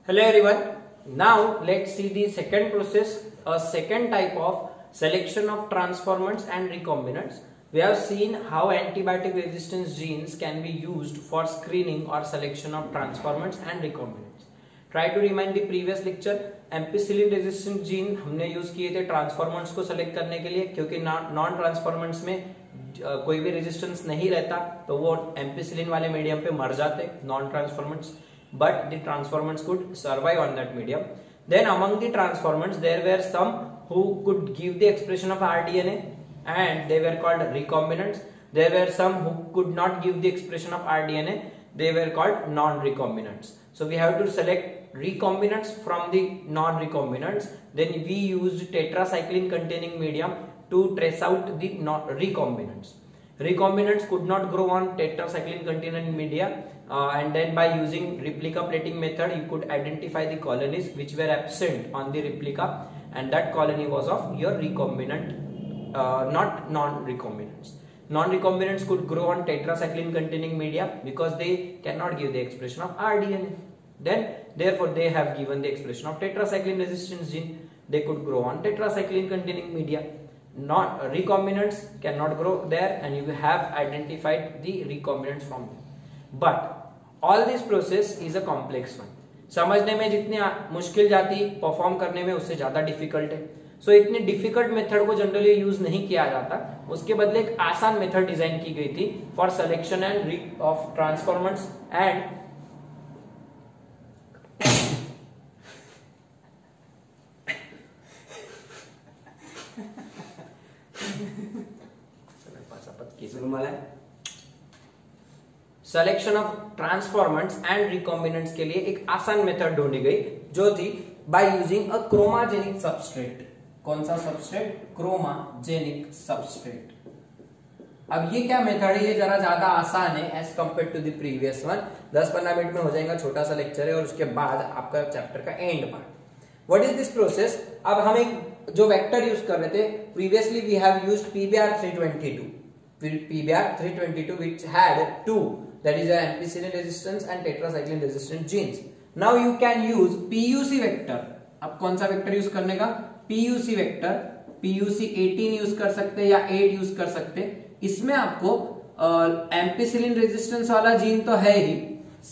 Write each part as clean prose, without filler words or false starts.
Hello everyone. Now let's see the second process, a second type of selection of transformants and recombinants. We have seen how antibiotic resistance genes can be used for screening or selection of transformants and recombinants. Try to remind the previous lecture. Ampicillin resistant gene हमने use किए थे transformants को select करने के लिए, क्योंकि non transformants में कोई भी रेजिस्टेंस नहीं रहता तो वो एम्पिसिलिन वाले मीडियम पे मर जाते non transformants, but the transformants could survive on that medium. Then among the transformants there were some who could give the expression of rDNA and they were called recombinants. There were some who could not give the expression of rDNA, they were called non-recombinants. So we have to select recombinants from the non-recombinants. Then we used tetracycline containing medium to trace out the recombinants. Recombinants could not grow on tetracycline containing media, and then by using replica plating method you could identify the colonies which were absent on the replica, and that colony was of your recombinant, not non-recombinants. Non-recombinants could grow on tetracycline containing media because they cannot give the expression of rDNA. Then therefore they have given the expression of tetracycline resistance gene. They could grow on tetracycline containing media. Not recombinants cannot grow there, and you have identified the recombinants from them. But all this process is a complex one. समझने में जितनी मुश्किल जाती perform करने में उससे ज्यादा difficult है. सो इतनी डिफिकल्ट मेथड को जनरली यूज नहीं किया जाता, उसके बदले एक आसान मेथड डिजाइन की गई थी for selection end of transformants and selection of transformants and recombinants के लिए एक आसान मेथड ढूंढी गई जो थी by using a chromogenic substrate. कौन सा सबस्ट्रेट? क्रोमाजेनिक सबस्ट्रेट. अब ये क्या मेथड है? ये जरा ज्यादा आसान है as compared to the previous one. 10-15 minute में हो जाएगा, छोटा सा लेक्चर है और उसके बाद आपका चैप्टर का end part. What is this process? अब हम एक जो वेक्टर यूज कर रहे थे previously, we have used PBr322 which had two, that is ampicillin resistance and tetracycline resistant genes. Now you can use PUC vector. अब कौन सा वेक्टर यूज करने का? PUC vector. PUC 18 यूज कर सकते या 8 यूज कर सकते. इसमें आपको एम्पिसिलिन रेजिस्टेंस वाला जीन तो है ही,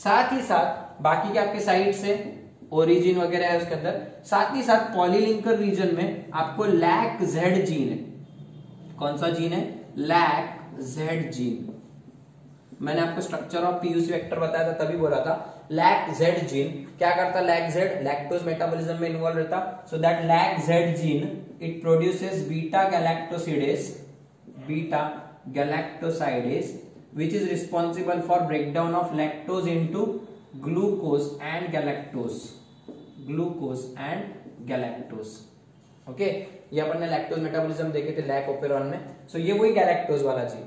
साथ ही साथ बाकी के आपके साइड से ओरिजिन वगैरह है उसके अंदर, साथ ही साथ पॉलीलिंकर रीजन में आपको लैक जेड जीन है. कौन सा जीन है? Lack Z gene. मैंने आपको स्ट्रक्चर ऑफ पीयूसी वेक्टर बताया था, तभी बोला था लैक जेड जीन क्या करता? लैक जेड लैक्टोज मेटाबॉलिज्म में इन्वॉल्व रहता. So that lac Z gene it produces beta galactosidase which is responsible for breakdown of lactose into glucose and galactose. Okay, ये अपन ने लैक्टोज मेटाबॉलिज्म देखे थे lac operon में. सो ये वही गैलेक्टोज वाला जीन.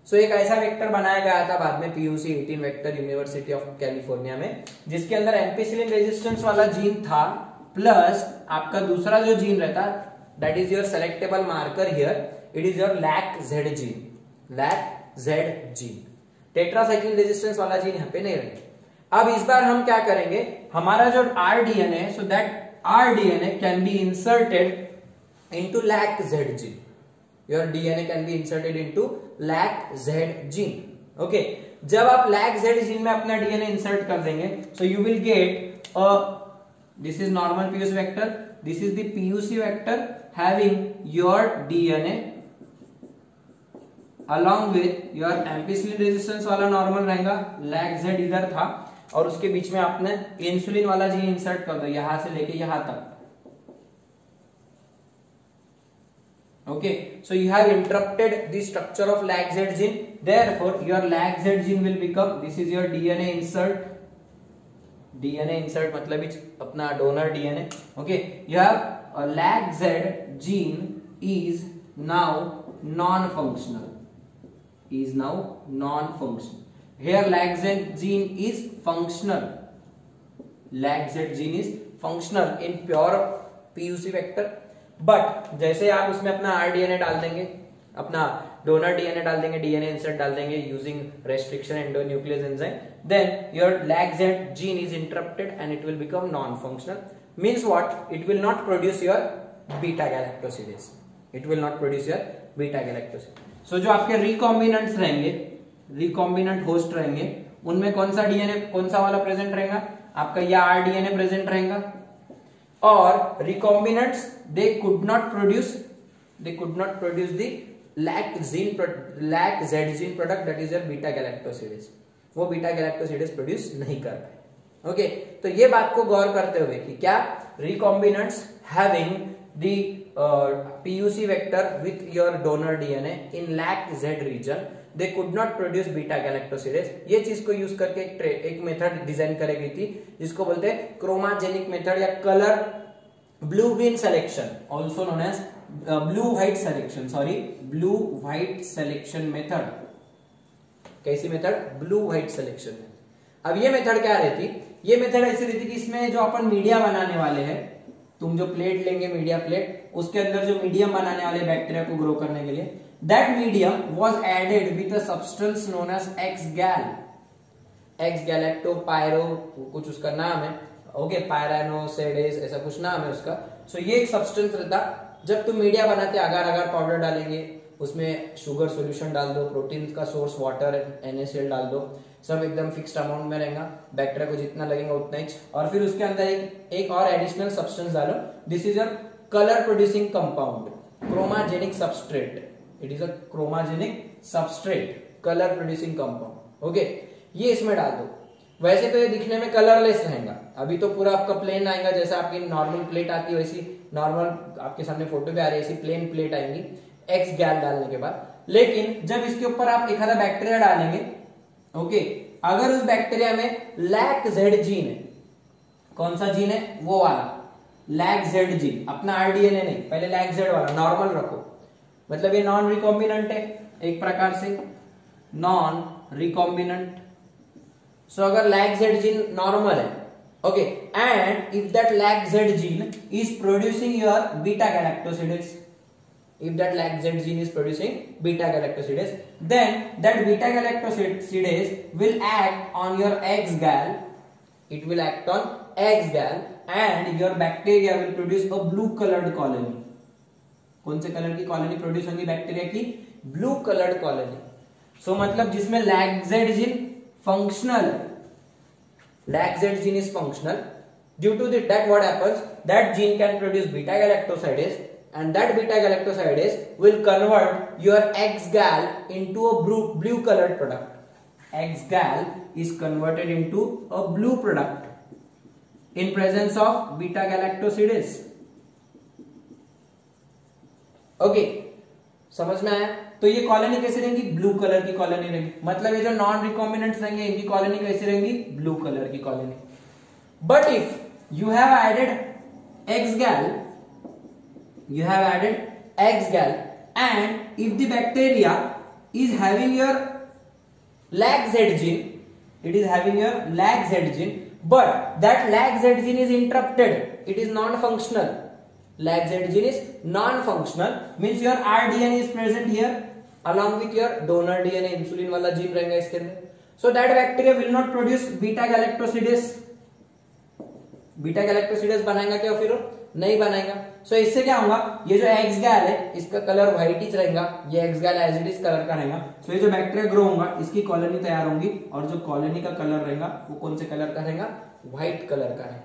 सो एक ऐसा वेक्टर बनाया गया था बाद में PUC 18 vector university of California में, जिसके अंदर एम्पिसिलिन रेजिस्टेंस वाला जीन था प्लस आपका दूसरा जो जीन रहता that is your selectable marker here, it is your lack Z gene. Tetracycline resistance वाला जीन यहाँ पे नहीं रहेगा. अब इस बार हम क्या करेंगे? हमारा जो rDNA, so that rDNA can be inserted into lac Z gene. Your DNA can be inserted into lac Z gene. Okay. जब आप lac Z gene में अपना DNA insert कर देंगे, so you will get a, this is normal PUC vector, this is the PUC vector having your DNA along with your ampicillin resistance वाला normal रहेगा, lac Z इधर था और उसके बीच में आपने इंसुलिन वाला जीन इंसर्ट कर दो यहां से लेके यहां तक. Okay, so you have interrupted the structure of lac Z gene. Therefore, your lac Z gene will become, this is your DNA insert. DNA insert मतलब अपना donor DNA. Okay, you have a lac Z gene is now non-functional. Here lac Z gene is functional. Lac Z gene is functional in pure PUC vector. But जैसे आप उसमें अपना rDNA डाल देंगे, अपना donor DNA डाल देंगे, DNA insert डाल देंगे using restriction endonuclease enzyme, then your lac Z gene is interrupted and it will become non functional. Means what? It will not produce your beta galactosidase. It will not produce your beta galactosidase. So जो आपके recombinants रहेंगे, recombinant host रहेंगे, उनमें कौन सा DNA, कौन सा वाला प्रेजेंट रहेगा? आपका ये आरडीएनए प्रेजेंट रहेगा. और recombinants they could not produce the lack Z gene product, that is your beta galactosidase. वो बीटा गैलेक्टोसिडेज प्रोड्यूस नहीं कर पाए. ओके, तो ये बात को गौर करते हुए कि क्या recombinants having the PUC vector with your donor DNA in lac Z region, they could not produce beta galactosidase. ये चीज को यूज करके एक मेथड डिजाइन करी गई थी जिसको बोलते हैं क्रोमाजेनिक मेथड या colour blue bean selection, also known as blue white selection method. कैसी मेथड? Blue white selection. अब ये मेथड क्या रहती? ये मेथड ऐसी रहती कि इसमें जो अपन मीडिया बनाने वाले हैं, तुम जो प्लेट लेंगे मीडिया प्लेट, उसके अंदर जो मीडियम बनाने वाले बैक्टीरिया को ग्रो करने के लिए, that medium was added with a substance known as X galactopyro, कुछ उसका नाम है. ओके, पायरानोसेडेस ऐसा कुछ नाम है उसका. सो ये एक सब्सटेंस रहता. जब तुम मीडिया बनाते अगार अगार पाउडर डालेंगे, उसमें शुगर सॉल्यूशन डाल दो, प्रोटीन का सोर्स वाटर NaCl डाल दो, सब एकदम फिक्स्ड अमाउंट में रहेगा, बैक्टीरिया को जितना लगेगा उतना ही. और फिर उसके अंदर एक और एडिशनल सब्सटेंस डालो. This is your colour producing compound, chromogenic substrate. It is a chromogenic substrate, colour producing compound. Okay, ये इसमें डाल दो. वैसे तो ये दिखने में कलरलेस रहेगा. अभी तो पूरा आपका प्लेन आएगा, जैसा आपकी नॉर्मल प्लेट आती है वैसी नॉर्मल आपके सामने फोटो पे आ रही है, ऐसी प्लेन प्लेट आएंगी एक्स गैल डालने के बाद. लेकिन जब इसके ऊपर आप एक आधा बैक्टीरिया डालेंगे, ओके, अगर उस बैक्टीरिया में लैक जेड जीन है, कौन सा जीन है? वो वाला लैक जेड जीन, अपना आरडीएनए नहीं, पहले लैक जेड वाला नॉर्मल रखो, मतलब ये नॉन रिकॉम्बिनेंट है एक प्रकार से, नॉन रिकॉम्बिनेंट. सो अगर लैक जेड जीन नॉर्मल है, okay, and if that lac Z gene is producing your beta galactosidase, if that lac Z gene is producing beta galactosidase, then that beta galactosidase will act on your X gal. It will act on X gal and your bacteria will produce a blue colored colony. कौन से colour की colony produce होगी bacteria की? Blue coloured colony. So मतलब जिसमें lac Z gene functional, lac Z gene is functional. Due to that what happens, that gene can produce beta galactosidase and that beta galactosidase will convert your X gal into a blue colored product. X gal is converted into a blue product in presence of beta galactosidase. Okay, समझ में आया? तो ये colony कैसी रहेंगी? Blue colour की colony रहेंगी. मतलब ये जो नॉन रिकॉम्बिनेंट्स रहेंगे इनकी कॉलोनी कैसी रहेंगी? ब्लू कलर की colony. But if you have added X gal, you have added X gal, and if the bacteria is having your lac Z gene, it is having your lac Z gene, but that lac Z gene is interrupted, it is non-functional. Lac Z gene is non-functional, means your rDNA is present here along with your donor DNA, insulin वाला gene रहेगा इसके अंदर. So that bacteria will not produce beta galactosidase. Beta galactosidase बनाएगा क्या? फिर नहीं बनाएगा. सो इससे क्या होगा? ये जो एक्स गैल है इसका कलर व्हाइट ही रहेगा, ये एक्स गैल एज इट इज कलर का रहेगा. सो ये जो बैक्टीरिया ग्रो होगा इसकी कॉलोनी तैयार होगी और जो कॉलोनी का कलर रहेगा वो कौन से कलर का रहेगा? व्हाइट कलर का है.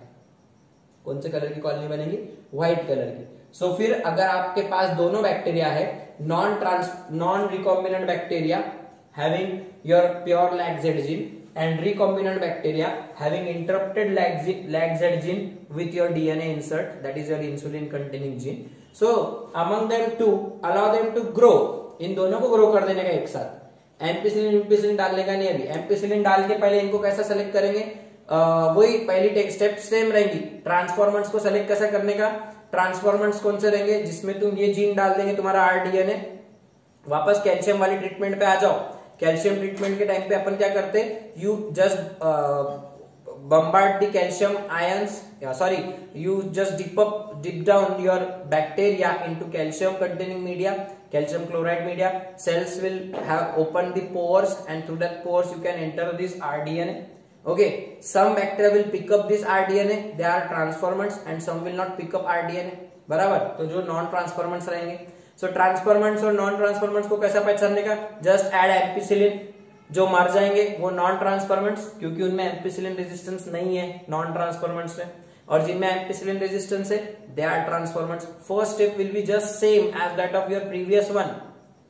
कौन से कलर की कॉलोनी बनेगी? व्हाइट कलर की. सो फिर अगर आपके पास दोनों बैक्टीरिया है, non recombinant bacteria having your pure lack Z gene and recombinant bacteria having interrupted lac Z gene with your DNA insert, that is your insulin containing gene. So among them to allow them to grow, इन दोनों को grow कर देने का एक साथ. Ampicillin डालने का नहीं. अभी एम्पिसिलिन डाल के पहले इनको कैसा सेलेक्ट करेंगे? वही पहली स्टेप सेम रहेंगी. ट्रांसफॉर्मेंट्स को सेलेक्ट कैसा करने का? ट्रांसफॉर्मेंट्स कौन से रहेंगे? जिसमें तुम ये जीन डाल देंगे तुम्हारा आरडीएनए. वापस कैल्शियम वाली ट्रीटमेंट पे आ जाओ. कैल्शियम ट्रीटमेंट के टाइम पे अपन क्या करते? You just bombard the calcium ions, you just dip down your bacteria into calcium containing media, calcium chloride media. Cells will have opened the pores, and through that pores you can enter this rDNA. Okay, some bacteria will pick up this rDNA, they are transformants, and some will not pick up rDNA. बराबर, तो जो non transformants रहेंगे. सो transformants और non transformants को कैसा पहचानने का, just add ampicillin. जो मर जाएंगे वो नॉन ट्रांसफॉर्मेंट्स, क्योंकि उनमें एम्पिसिलिन रेजिस्टेंस नहीं है नॉन ट्रांसफॉर्मेंट्स में, और जिनमें एम्पिसिलिन रेजिस्टेंस है they are transformants. First step will be just same as that of your previous one.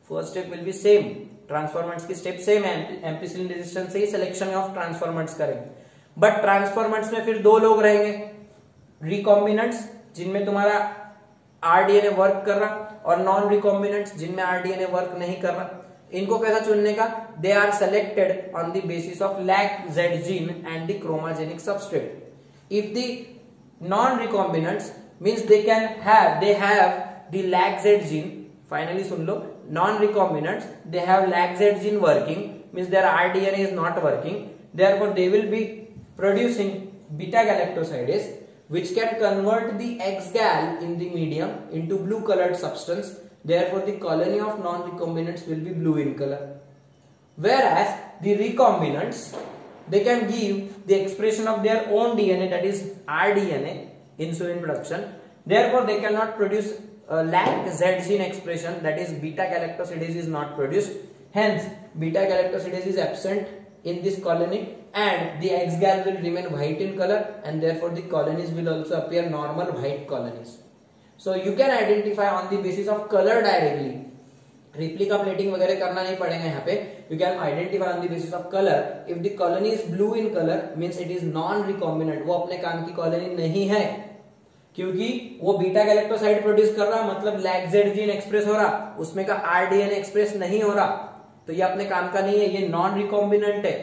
First step will be same, transformants की स्टेप सेम है, एम्पिसिलिन रेजिस्टेंस से ही सिलेक्शन ऑफ ट्रांसफॉर्मेंट्स करेंगे. But transformants में फिर दो लोग रहेंगे, रिकॉम्बिनेंट्स जिनमें तुम्हारा आरडीएनए वर्क कर रहा, और नॉन रिकॉम्बिनेंट्स जिनमें आरडीएनए वर्क नहीं कर रहा. इनको कैसा चुनने का, they are selected on the basis of LAC-Z gene and the chromogenic substrate. If the non recombinants means they have the LAC-Z gene. Finally सुन लो, non recombinants they have LAC-Z gene working, means their rDNA is not working, therefore they will be producing beta galactosidase which can convert the X-gal in the medium into blue colored substance. Therefore the colony of non-recombinants will be blue in color. Whereas the recombinants, they can give the expression of their own DNA, that is rDNA, insulin production. Therefore they cannot produce LAC-Z gene expression, that is beta galactosidase is not produced. Hence beta galactosidase is absent in this colony, and the X-gal will remain white in color, and therefore the colonies will also appear normal white colonies. So you can identify on the basis of color directly. Replica plating वगैरह करना नहीं पड़ेगा यहाँ पे. You can identify on the basis of color. If the colony is blue in color, means it is non-recombinant. वो अपने काम की colony नहीं है, क्योंकि वो बीटा गैलेक्टोसाइड प्रोड्यूस कर रहा, मतलब LAC-Z जीन एक्सप्रेस हो रहा, उसमें का आरडीएनए एक्सप्रेस नहीं हो रहा, तो ये अपने काम का नहीं है, ये नॉन रिकॉम्बिनेंट है.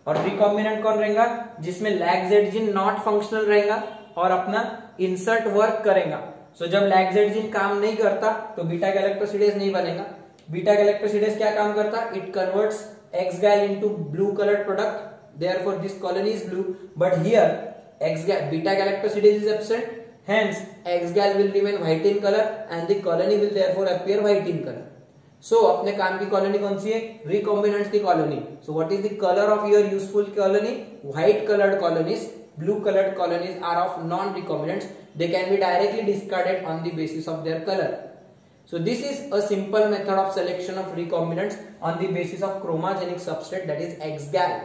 और रिकॉम्बिनेंट कौन रहेगा, जिसमें LAC-Z जीन नॉट फंक्शनल रहेगा और अपना इंसर्ट वर्क करेगा. सो जब LAC-Z जीन काम नहीं करता तो बीटा गैलेक्टोसिडेज नहीं बनेगा. बीटा गैलेक्टोसिडेज क्या काम करता, it converts X-gal into blue colored product, therefore this colony is blue. But here X-gal, beta galactosidase is absent, hence X-gal will remain white in color and the colony will therefore appear white in color. So अपने काम की colony कौन सी है, recombinants की colony. So what is the colour of your useful colony, white coloured colonies. Blue coloured colonies are of non recombinants, they can be directly discarded on the basis of their colour. So this is a simple method of selection of recombinants on the basis of chromogenic substrate, that is X-gal.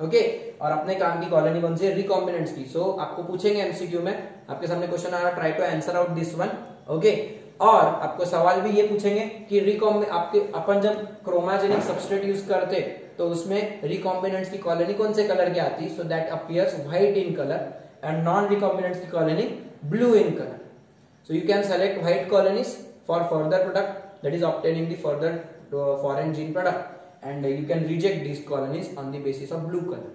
Okay, और अपने काम की colony कौन सी है, recombinants की. सो आपको पूछेंगे MCQ में, आपके सामने क्वेश्चन आ रहा, try to answer out this one. Okay, और आपको सवाल भी ये पूछेंगे कि आपके अपन जब क्रोमाजेनिक सबस्ट्रेट यूज करते तो उसमें रिकॉम्बिनेंट्स की कॉलोनी कौन से कलर की आती, so that appears white in colour, and non recombinants की colony blue in colour. So you can select white colonies for further product, that is obtaining the further foreign gene product, and you can reject these colonies on the basis of blue color.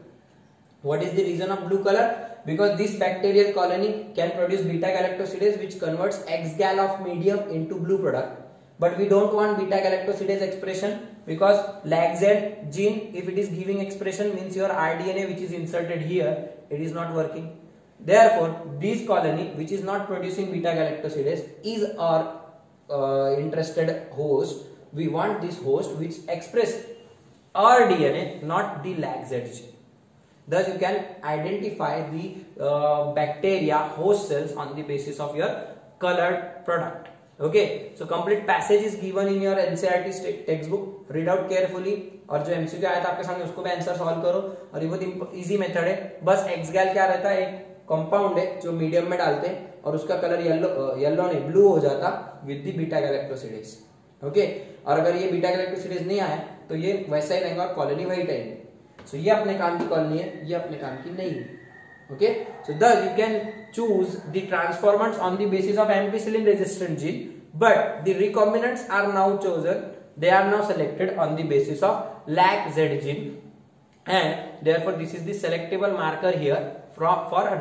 What is the reason of blue color? Because this bacterial colony can produce beta galactosidase which converts X-gal of medium into blue product. But we don't want beta galactosidase expression, because LAC-Z gene, if it is giving expression, means your rDNA which is inserted here, it is not working. Therefore this colony which is not producing beta galactosidase is our interested host. We want this host which express rDNA, not the LAC-Z gene. Thus you can identify the bacteria host cells on the basis of your colored product. Okay, so complete passage is given in your NCERT textbook. Read out carefully, और जो MCQ आया था आपके सामने उसको भी answer solve करो. और ये बहुत इजी मेथड है. बस X-gal क्या रहता है, एक कंपाउंड है जो मीडियम में डालते हैं और उसका कलर येलो नहीं ब्लू हो जाता with the beta galactosidase. Okay, और अगर ये बीटा गैलेक्टोसिडेज नहीं आए तो ये वैसा ही रहेगा और कॉलोनी वाइट आएगी. सो ये अपने काम की कॉलोनी है, ये अपने काम की नहीं है. Okay, so thus you can choose the transformants on the basis of ampicillin resistant gene, but the recombinants are now chosen, they are now selected on the basis of LAC-Z gene, and therefore this is the selectable marker here for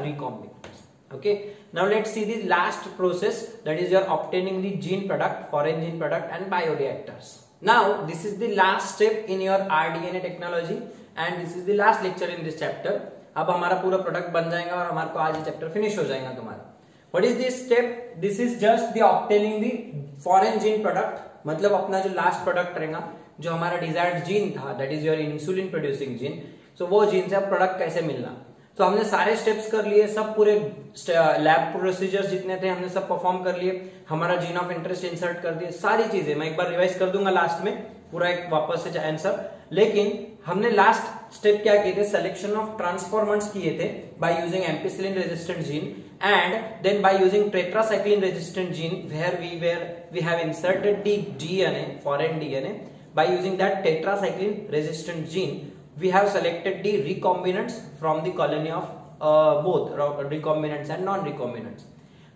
recombinants. Okay, now let's see the last process, that is your obtaining the gene product, foreign gene product, and bioreactors. Now this is the last step in your rDNA technology, and this is the last lecture in this chapter. अब हमारा पूरा product बन जाएगा और हमारे को आज ये चैप्टर फिनिश हो जाएगा तुम्हारा। What is this step? This is just the obtaining the foreign gene product, मतलब अपना जो लास्ट प्रोडक्ट रहेगा, जो हमारा डिजायर्ड जीन था, that is your insulin producing gene. So वो जीन से अब प्रोडक्ट कैसे मिलना। तो हमने सारे स्टेप्स कर लिए, सब पूरे लैब प्रोसीजर्स जितने थे हमने सब परफॉर्म कर लिए, हमारा जीन ऑफ इंटरेस्ट इंसर्ट कर दिए, सारी चीजें मैं एक बार रिवाइज कर दूंगा लास्ट में पूरा एक वापस से आंसर। लेकिन हमने लास्ट स्टेप क्या किए थे? सिलेक्शन ऑफ ट्रांसफॉर्मेंट्स किए थे by using ampicillin resistant gene and then by using tetracycline resistant gene where we have inserted the DNA, foreign DNA. By using that tetracycline resistant gene we have selected the recombinants from the colony of both recombinants and non-recombinants.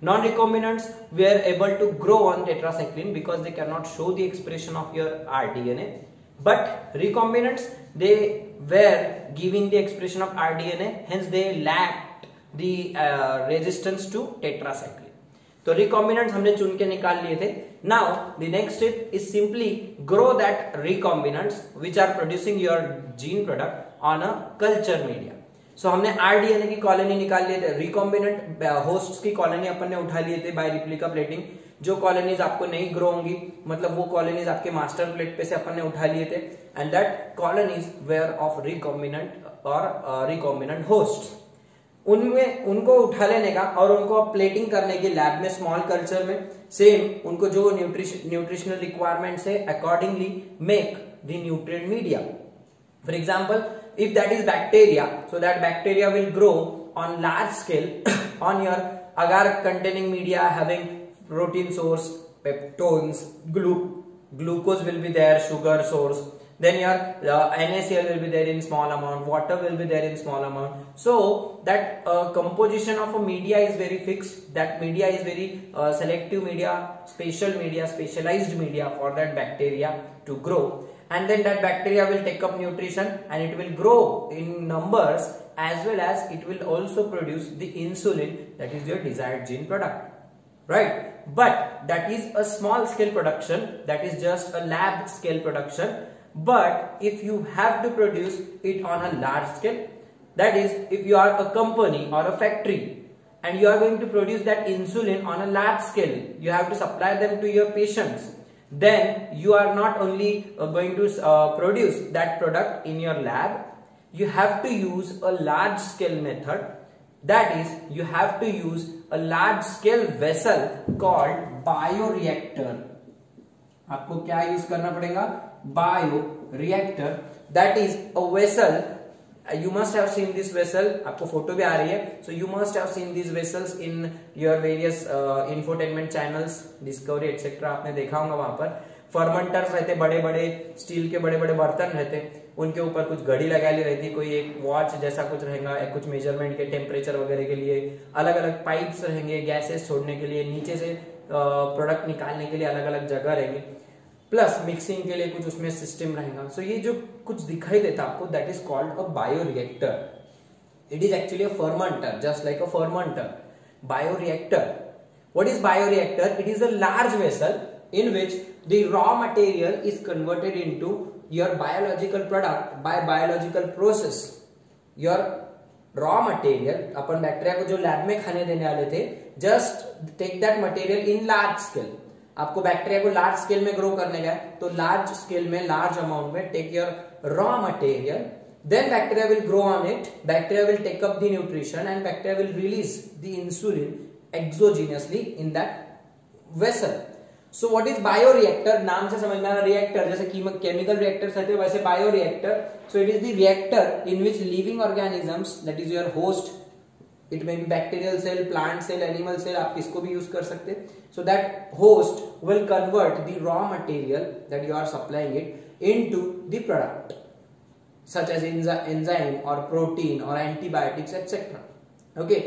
Non-recombinants were able to grow on tetracycline because they cannot show the expression of your rDNA, but recombinants, they were giving the expression of rDNA, hence they lacked the resistance to tetracycline. तो recombinants हमने चुन के निकाल लिए थे। Now the next step is simply grow that recombinants which are producing your gene product on a culture media. So हमने RDNA की colony निकाल लिए थे, recombinant hosts की कॉलोनी अपन ने उठा लिए थे बाय रिप्लिका प्लेटिंग। जो कॉलोनीज आपको नहीं ग्रो होंगी, मतलब वो कॉलोनीज आपके मास्टर प्लेट पे से अपन ने उठा लिए थे, and that colonies were of recombinant और recombinant hosts। उनमें उनको उठा लेने का और उनको प्लेटिंग करने की लैब में, स्मॉल कल्चर में, सेम उनको जो न्यूट्रिशनल रिक्वायरमेंट्स है accordingly make the nutrient media. For example, if that is bacteria, so that bacteria will grow on large scale on your agar containing media having protein source, peptones, glucose will be there, sugar source, then your NaCl will be there in small amount, water will be there in small amount. So that composition of a media is very fixed, that media is very selective media, specialized media for that bacteria to grow, and then that bacteria will take up nutrition and it will grow in numbers, as well as it will also produce the insulin, that is your desired gene product, right? But that is a small scale production, that is just a lab scale production. But if you have to produce it on a large scale, that is if you are a company or a factory and you are going to produce that insulin on a large scale, you have to supply them to your patients, then you are not only going to produce that product in your lab, you have to use a large scale method, that is you have to use a large scale vessel called bioreactor। आपको क्या use करना पड़ेगा? Bioreactor, that is a vessel, you must have seen this vessel, आपको photo भी आ रही है, so you must have seen these vessels in your various infotainment channels, Discovery etc. आपने देखा होगा। वहां पर फर्मेंटर्स रहते, बड़े बड़े स्टील के बड़े बड़े बर्तन रहते, उनके ऊपर कुछ घड़ी लगा ली रहती, कोई एक वॉच जैसा कुछ रहेगा, कुछ मेजरमेंट के टेम्परेचर वगैरह के लिए, अलग अलग पाइप्स रहेंगे गैसेस छोड़ने के लिए, नीचे से प्रोडक्ट निकालने के लिए अलग अलग जगह रहेंगे, प्लस मिक्सिंग के लिए कुछ उसमें सिस्टम रहेगा। सो ये जो कुछ दिखाई देता आपको, that is called a bioreactor. It is actually a fermenter, just like a fermenter. Bioreactor, what is bioreactor? It is a large vessel in which the raw material is converted into your biological product by biological process. Your raw material, upon bacteria को जो lab में खाने देने वाले थे, just take that material in large scale. आपको bacteria को large scale में ग्रो करने का है, तो लार्ज स्केल में, लार्ज अमाउंट में take your raw material, then bacteria will grow on it, bacteria will take up the nutrition and bacteria will release the insulin exogenously in that vessel. So what is bioreactor? नाम से समझना, reactor जैसे chemical reactors रहते हैं वैसे bioreactor. So it is the reactor in which living organisms, that is your host, it may be bacterial cell, plant cell, animal cell, आप किसको भी यूज कर सकते हैं। So that host will convert the raw material that you are supplying it into the product, such as enzyme or protein or antibiotics etc. Okay.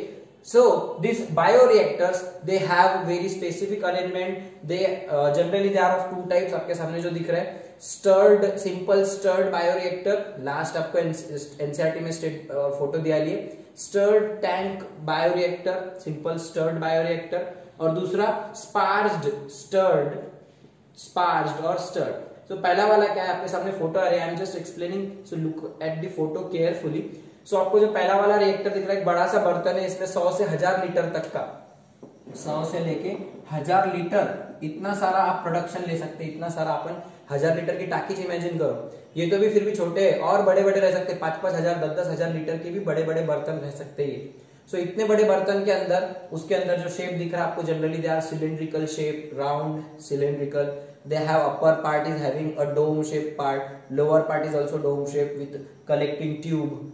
So these bioreactors, they have very specific arrangement. They generally they are of two types. आपके सामने जो दिख रहा है, stirred, simple stirred bioreactor, last आपको NCERT में state photo दिया लिए, stirred tank bioreactor, simple stirred bioreactor, और दूसरा sparged, stirred, sparged और stirred। So पहला वाला क्या है, आपके सामने फोटो आ रही है, I am just explaining, so look at the photo carefully. सो आपको जो पहला वाला रिएक्टर दिख रहा है, एक बड़ा सा बर्तन है, इसमें 100 से 1000 लीटर तक का, 100 से लेके 1000 लीटर इतना सारा आप प्रोडक्शन ले सकते हैं। इतना सारा अपन 1000 लीटर की टाकी इमेजिन करो, ये तो भी फिर भी छोटे है, और बड़े बड़े रह सकते हैं, 5-5 हजार 10-10 हजार लीटर के भी बड़े बड़े बर्तन रह सकते हैं। सो इतने बड़े बर्तन के अंदर, उसके अंदर जो शेप दिख रहा है आपको, generally they are cylindrical shape, round cylindrical, they have upper part is having a dome shaped part, lower part is also dome shaped with collecting tube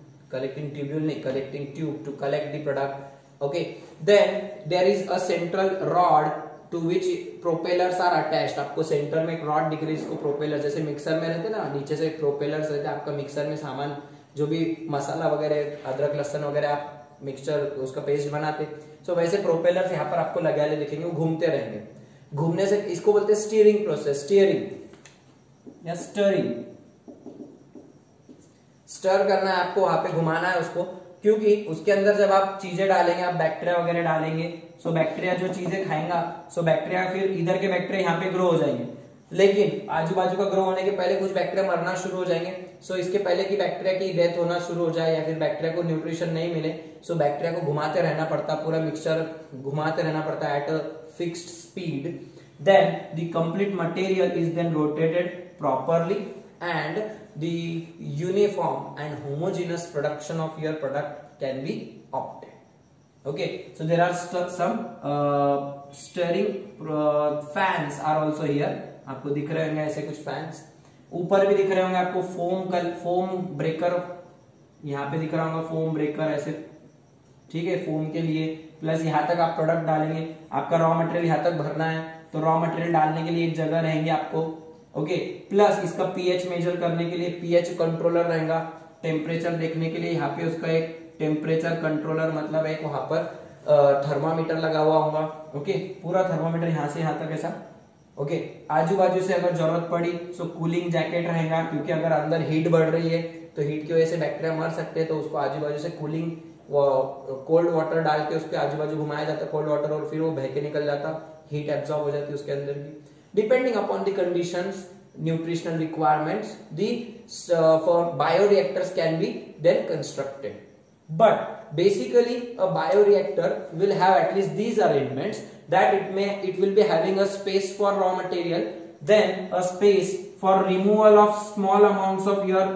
to collect the product. Okay, then there is a central rod to which propellers are attached. आपको centre में एक rod दिख रही है, इसको propeller, जैसे mixer में रहते ना, नीचे से प्रोपेलर्स रहते हैं, आपका मिक्सर में सामान जो भी मसाला वगैरह, अदरक लहसुन वगैरह आप मिक्सचर उसका पेस्ट बनाते, सो वैसे प्रोपेलर्स यहाँ पर आपको लगे दिखेंगे, वो घूमते रहेंगे। घूमने से इसको बोलते हैं स्टीयरिंग प्रोसेस, स्टीयरिंग या स्टरिंग। स्टर करना है आपको, वहां पे घुमाना है उसको, क्योंकि उसके अंदर जब आप चीजें डालेंगे, आप बैक्टीरिया वगैरह डालेंगे, सो बैक्टीरिया जो चीजें खाएंगा, सो बैक्टीरिया फिर इधर के बैक्टीरिया यहाँ पे ग्रो हो जाएंगे, लेकिन आजू बाजू का ग्रो होने के पहले कुछ बैक्टीरिया मरना शुरू हो जाएंगे। सो इसके पहले कि बैक्टीरिया की डेथ होना शुरू हो जाए या फिर बैक्टीरिया को न्यूट्रिशन नहीं मिले, सो बैक्टीरिया को घुमाते रहना पड़ता, पूरा मिक्सचर घुमाते रहना पड़ता है at a fixed speed. Then the complete material is then rotated properly and the uniform and homogeneous production of your product can be obtained. Okay, so there are some stirring fans are also here. आपको दिख रहे होंगे ऐसे कुछ fans, ऊपर भी दिख रहे होंगे आपको फोम ब्रेकर, यहाँ पे दिख रहा होगा फोम ब्रेकर ऐसे, ठीक है, फोम के लिए। प्लस यहाँ तक आप प्रोडक्ट डालेंगे, आपका रॉ मटेरियल यहाँ तक भरना है, तो रॉ मटेरियल डालने के लिए एक जगह रहेंगे आपको। ओके, प्लस इसका पीएच मेजर करने के लिए पीएच कंट्रोलर रहेगा, टेम्परेचर देखने के लिए यहाँ पे उसका एक टेम्परेचर कंट्रोलर, मतलब एक वहां पर थर्मामीटर लगा हुआ होगा। ओके, पूरा थर्मामीटर यहाँ से यहाँ तक ऐसा। ओके, आजू बाजू से अगर जरूरत पड़ी तो कूलिंग जैकेट रहेगा, क्योंकि अगर अंदर हीट बढ़ रही है तो हीट की वजह से बैक्टीरिया मर सकते हैं, तो उसको आजू बाजू से कूलिंग कोल्ड वाटर डाल के उसके आजू बाजू घुमाया जाता है, कोल्ड वाटर, और फिर वो बह के निकल जाता, हीट एब्जॉर्ब हो जाती है उसके अंदर भी। Depending upon the conditions, nutritional requirements, the for bioreactors can be then constructed. But basically, a bioreactor will have at least these arrangements, that it will be having a space for raw material, then a space for removal of small amounts of your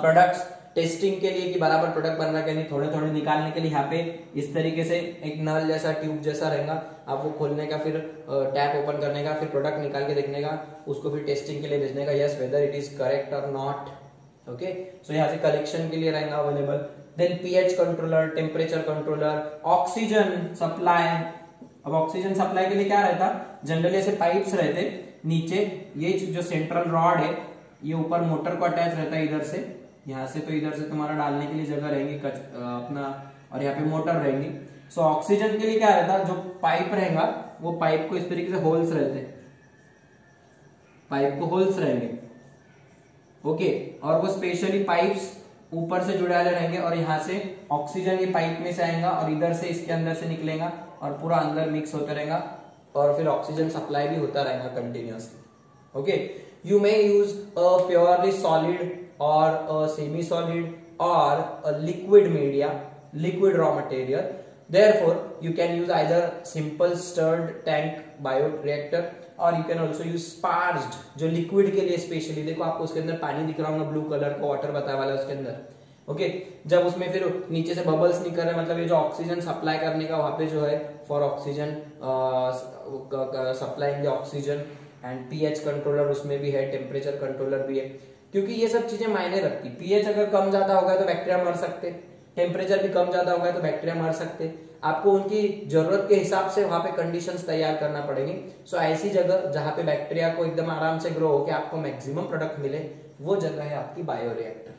products, testing के लिए कि बराबर product बन रहा है कि नहीं, थोड़े थोड़े निकालने के लिए यहाँ पे इस तरीके से एक नल जैसा ट्यूब जैसा रहेगा, आप वो खोलने का, फिर टैप ओपन करने का, फिर प्रोडक्ट निकाल के देखने का, उसको फिर टेस्टिंग के लिए भेजने का, yes whether it is correct और नॉट। ओके, सो यहाँ से कलेक्शन के लिए रहेगा available. Then pH controller, temperature controller, oxygen supply. अब ऑक्सीजन सप्लाई के लिए क्या रहता, जनरली ऐसे पाइप्स रहते नीचे, ये जो सेंट्रल रॉड है ये ऊपर मोटर को अटैच रहता है इधर से, यहाँ से, तो इधर से तुम्हारा डालने के लिए जगह रहेगी अपना, और यहाँ पे मोटर रहेंगी। सो ऑक्सीजन के लिए क्या रहता है, जो पाइप रहेगा वो पाइप को इस तरीके से होल्स रहते हैं, पाइप को होल्स रहेंगे। ओके, और वो स्पेशली पाइप्स ऊपर से जुड़े वाले रहेंगे, और यहाँ से ऑक्सीजन ये पाइप में से आएगा और इधर से इसके अंदर से निकलेगा और पूरा अंदर मिक्स होता रहेगा, और फिर ऑक्सीजन सप्लाई भी होता रहेगा continuously. Okay, you may use a purely solid or a semi-solid or a liquid media, liquid raw material. Therefore, you can use either simple stirred tank bioreactor or you can also use sparged, जो liquid के लिए specially, देखो आपको उसके अंदर पानी दिख रहा होगा ब्लू कलर का, वाटर बताया वाला है उसके अंदर। ओके, जब उसमें फिर नीचे से बबल्स निकल रहे, मतलब ये जो ऑक्सीजन सप्लाई करने का वहां पे जो है for oxygen supplying the oxygen, and pH controller उसमें भी है, टेम्परेचर कंट्रोलर भी है, क्योंकि ये सब चीजें मायने रखती। पीएच अगर कम ज्यादा होगा तो बैक्टीरिया मर सकते, टेम्परेचर भी कम ज्यादा होगा तो बैक्टीरिया मर सकते, आपको उनकी जरूरत के हिसाब से वहां पे कंडीशंस तैयार करना पड़ेंगे। सो ऐसी जगह जहां पे बैक्टीरिया को एकदम आराम से ग्रो होकर आपको मैक्सिमम प्रोडक्ट मिले, वो जगह है आपकी बायोरिएक्टर।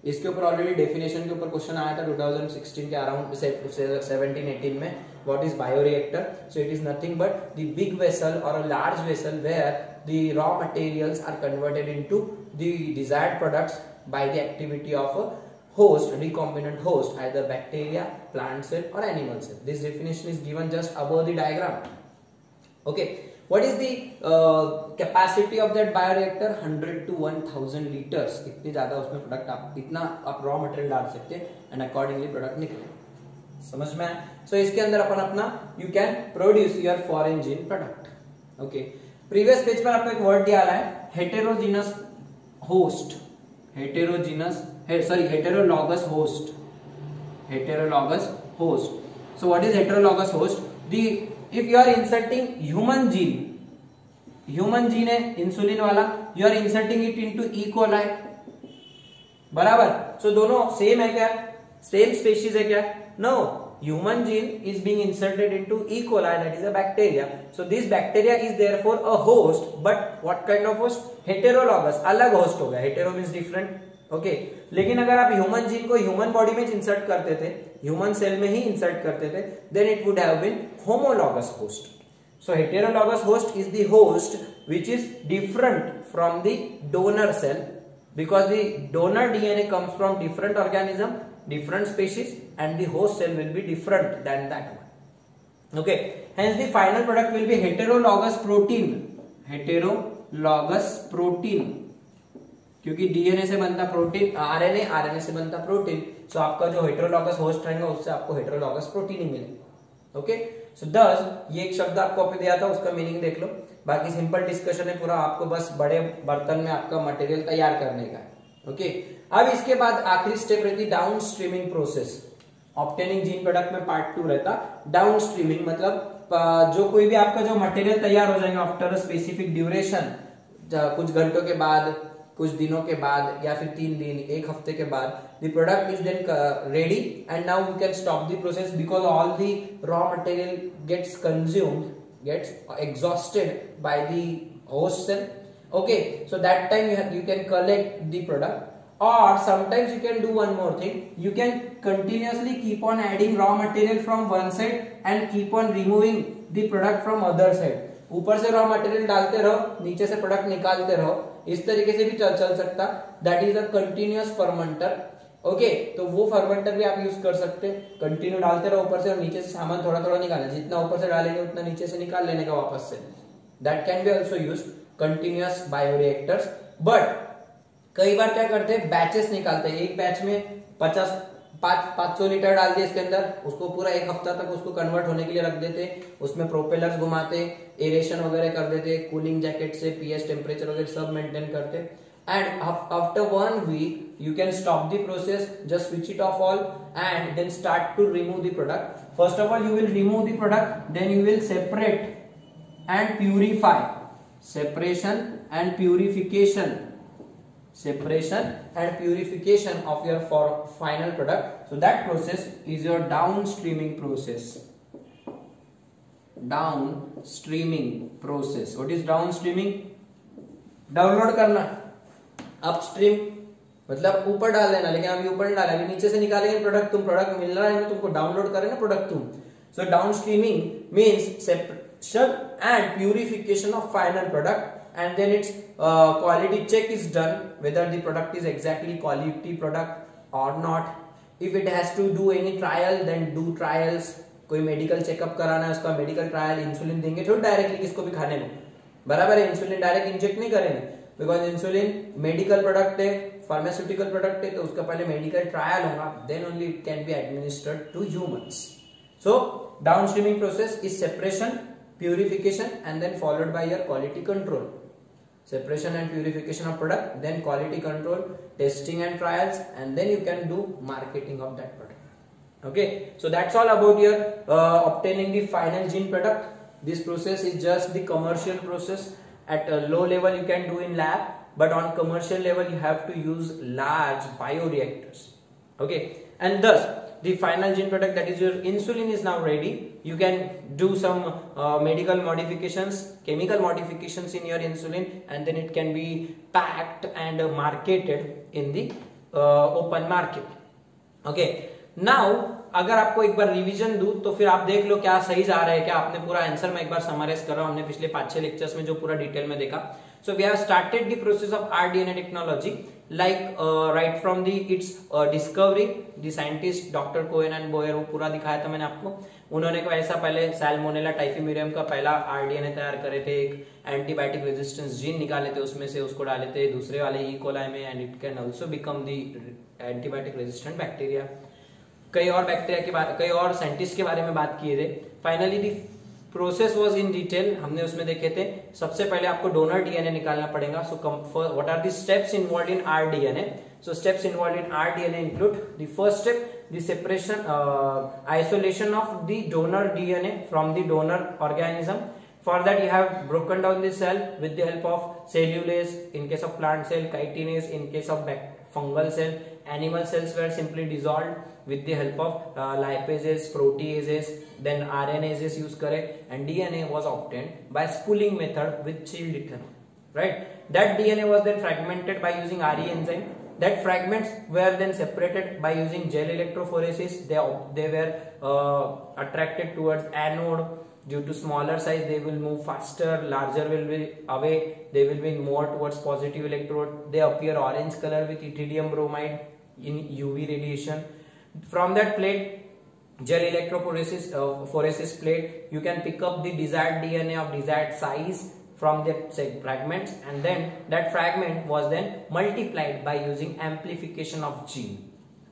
इसके ऊपर ऑलरेडी डेफिनेशन के ऊपर क्वेश्चन आया था 2016 के अराउंड 17-18 में, what is bioreactor. So it is nothing but the big vessel और a large vessel where the raw materials are converted into the desired products by the activity of a host, recombinant host, either bacteria, plant cell or animal cell. This definition is given just above the diagram. Okay, what is the capacity of that bioreactor? 100 to 1000 litres, इतनी ज्यादा उसमें product आप इतना आप raw material डाल सकते हैं and accordingly product निकले। समझ में आया? सो इसके अंदर अपन अपना you can produce your foreign gene product. Okay, previous page पर आपको एक वर्ड दिया है heterogeneous host, heterologous host, heterologous host. So what is heterologous host? If you are inserting human gene है इंसुलिन वाला, you are inserting it into E. coli, बराबर? So दोनों same है क्या? सेम स्पेशीज है क्या? No, human gene is being inserted into E. coli, that is a bacteria. So this bacteria is therefore a host, but what kind of host? Heterologous, अलग host होगा, hetero means different. Okay लेकिन अगर आप human gene को human body में insert करते थे, human cell में ही इंसर्ट करते थे, then it would have been homologous host. So heterologous host is the host which is different from the donor cell, because the donor DNA comes from different organism, different species, and the host cell will be different then that one. Okay, hence the final product will be heterologous protein, heterologous protein, क्योंकि DNA से बनता protein, RNA से बनता protein. सो आपका जो heterologous host रहेगा उससे आपको हेटेरोलॉगस प्रोटीन ही मिलेगा। ओके, सो दस ये एक शब्द आपको कॉपी दिया था, उसका मीनिंग देख लो। बाकी सिंपल डिस्कशन है पूरा, आपको बस बड़े बर्तन में आपका मटेरियल तैयार करने का है। ओके, अब इसके बाद आखिरी स्टेप रहती down streaming process. Obtaining gene product में पार्ट 2 रहता डाउन स्ट्रीमिंग, मतलब जो कोई भी आपका जो मटेरियल तैयार हो जाएगा आफ्टर अ स्पेसिफिक ड्यूरेशन, कुछ घंटों के बाद, कुछ दिनों के बाद, या फिर 3 दिन, 1 हफ्ते के बाद, the product is then ready and now we can stop the process because all the raw material gets consumed, gets exhausted by the host cell. Okay, so that time you can collect the product, or sometimes you can do one more thing, you can continuously keep on adding raw material from one side and keep on removing the product from other side. ऊपर से raw material डालते रहो, नीचे से product निकालते रहो, इस तरीके से भी चल सकता। That is a continuous fermenter. Okay, तो वो फर्मेंटर भी आप यूज कर सकते, कंटिन्यू डालते रहो ऊपर से और नीचे से सामान थोड़ा थोड़ा निकालना, जितना ऊपर से डालेंगे उतना नीचे से निकाल लेने का वापस से। That can be also use continuous bioreactors. But कई बार क्या करते हैं, बैचेस निकालते हैं, एक बैच में 500 लीटर डाल दिए इसके अंदर, उसको पूरा 1 हफ्ता तक उसको कन्वर्ट होने के लिए रख देते, उसमें प्रोपेलर्स घुमाते, एरेशन वगैरह कर देते, कूलिंग जैकेट से पीएच टेम्परेचर वगैरह सब मेंटेन करते, and after 1 week you can stop the process, just switch it off all and then start to remove the product. First of all you will remove the product, then you will separate and purify, separation and purification, separation and purification of your final product. So that process is your downstreaming process. Downstreaming process. What is downstreaming? Download करना। Upstream मतलब ऊपर डाल देना, लेकिन अभी ऊपर नहीं डाला, अभी नीचे से निकालेंगे प्रोडक्ट, तुम प्रोडक्ट मिल रहा है ना तुमको, डाउनलोड करें ना प्रोडक्ट तुम। So downstreaming means separation and purification of final product, and then its quality check is done whether the product is exactly quality product or not. If it has to do any trial, then do trials. कोई medical checkup कराना है उसका medical trial, insulin देंगे तो directly किसको भी खाने में, बराबर है, इंसुलिन डायरेक्ट इंजेक्ट नहीं करेंगे, बिकॉज इंसुलिन मेडिकल प्रोडक्ट है, फार्मास्यूटिकल प्रोडक्ट है, तो उसका पहले मेडिकल ट्रायल होगा, then only it can be administered to humans. So downstreaming process is separation, purification, and then followed by your quality control. Separation and purification of product, then quality control, testing and trials, and then you can do marketing of that product. Okay, so that's all about your obtaining the final gene product. This process is just the commercial process. At a low level you can do in lab, but on commercial level you have to use large bioreactors. Okay, and thus the final gene product, that is your insulin, is now ready. You can do some medical modifications, chemical modifications in your insulin, and then it can be packed and marketed in the open market. Okay, now अगर आपको एक बार revision दूं तो फिर आप देख लो क्या सही जा रहा है, क्या आपने पूरा आंसर मैं एक बार समराइज कर रहा हूं, हमने पिछले 5-6 लेक्चर्स में जो पूरा डिटेल में देखा। So we have started the process of rDNA technology like right from the its discovery, the scientist Dr. Cohen and Boyer, वो पूरा दिखाया था मैंने आपको। उन्होंने ऐसा पहले सैल्मोनेला टाइफीम्यूरियम का पहला आरडीएनए तैयार करे थे, एक एंटीबायोटिक रेजिस्टेंस जीन निकाले थे, उसमें से उसको डाले थे दूसरे वाले ई कोलाई में, and it can also become the antibiotic resistant bacteria. कई और बैक्टीरिया के बारे, कई और साइंटिस्ट के बारे में बात किए थे। Finally the process was in detail, हमने उसमें देखे थे। सबसे पहले आपको डोनर डीएनए निकालना पड़ेगा। So what are the steps involved in rDNA? So steps involved in rDNA include the first step, the separation isolation of the donor DNA from the donor organism. For that you have broken down the cell with the help of cellulase in case of plant cell, chitinase in case of fungal cell. Animal cells were simply dissolved with the help of lipases, proteases, then RNases use करे, and DNA was obtained by spooling method with chilled ethanol, right? That DNA was then fragmented by using RE enzyme. That fragments were then separated by using gel electrophoresis. They were attracted towards anode. Due to smaller size, they will move faster. Larger will be away. They will be more towards positive electrode. They appear orange color with ethidium bromide in UV radiation. From that plate, gel electrophoresis phoresis plate, you can pick up the desired DNA of desired size from the fragments, and then that fragment was then multiplied by using amplification of gene,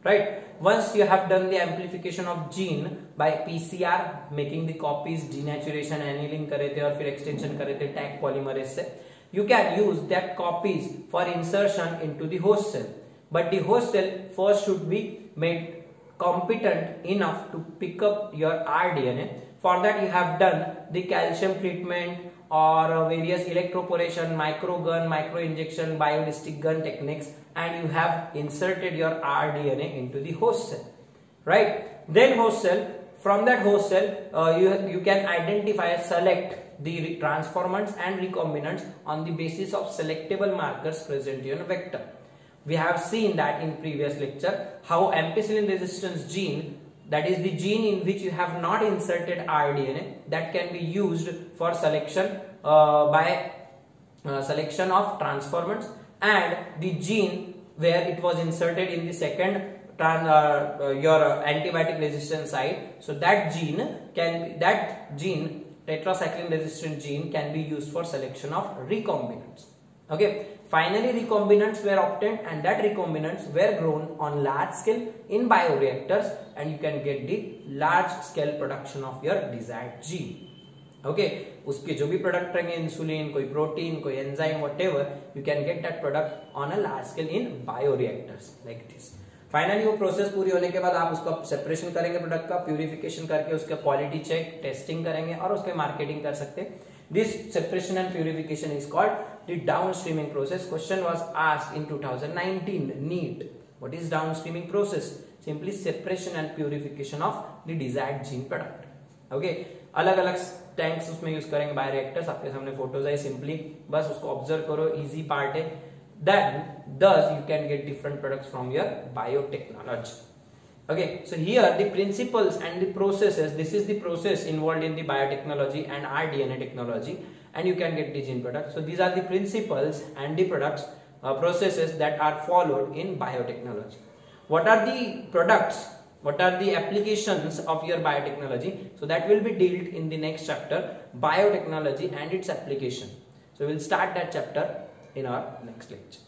right? Once you have done the amplification of gene by PCR, making the copies, denaturation, annealing करे थे और फिर extension करे थे tag polymerase से, you can use that copies for insertion into the host cell. But the host cell first should be made competent enough to pick up your rDNA. For that you have done the calcium treatment or various electroporation, micro gun, micro injection, biolistic gun techniques, and you have inserted your rDNA into the host cell, right? Then host cell, from that host cell you can identify, select the transformants and recombinants on the basis of selectable markers present in a vector. We have seen that in previous lecture how ampicillin resistance gene, that is the gene in which you have not inserted rDNA, that can be used for selection by selection of transformants, and the gene where it was inserted in the second your antibiotic resistant site. So that gene tetracycline resistant gene can be used for selection of recombinants. Okay. Finally, recombinants were obtained, and that recombinants were grown on large scale in bioreactors, and you can get the large scale production of your desired gene. Okay, उसके जो भी product रहेंगे, insulin, कोई protein, कोई enzyme, whatever, you can get that product on a large scale in bioreactors like this. Finally, वो process पूरी होने के बाद आप उसका separation करेंगे product का, purification करके उसका quality check, testing करेंगे और उसके marketing कर सकते हैं. This separation and purification is called the downstreaming process. Question was asked in 2019 NEET. What is downstreaming process? Simply separation and purification of the desired gene product. Okay, अलग अलग tanks उसमें use करेंगे, bioreactors, आपके सामने photos है, simply बस उसको observe करो, इजी पार्ट है. Then thus you can get different products from your biotechnology. Okay, so here the principles and the processes, this is the process involved in the biotechnology and rDNA technology, and you can get the gene products. So these are the principles and the products, processes that are followed in biotechnology. What are the products? What are the applications of your biotechnology? So that will be dealt in the next chapter, biotechnology and its application. So we'll start that chapter in our next lecture.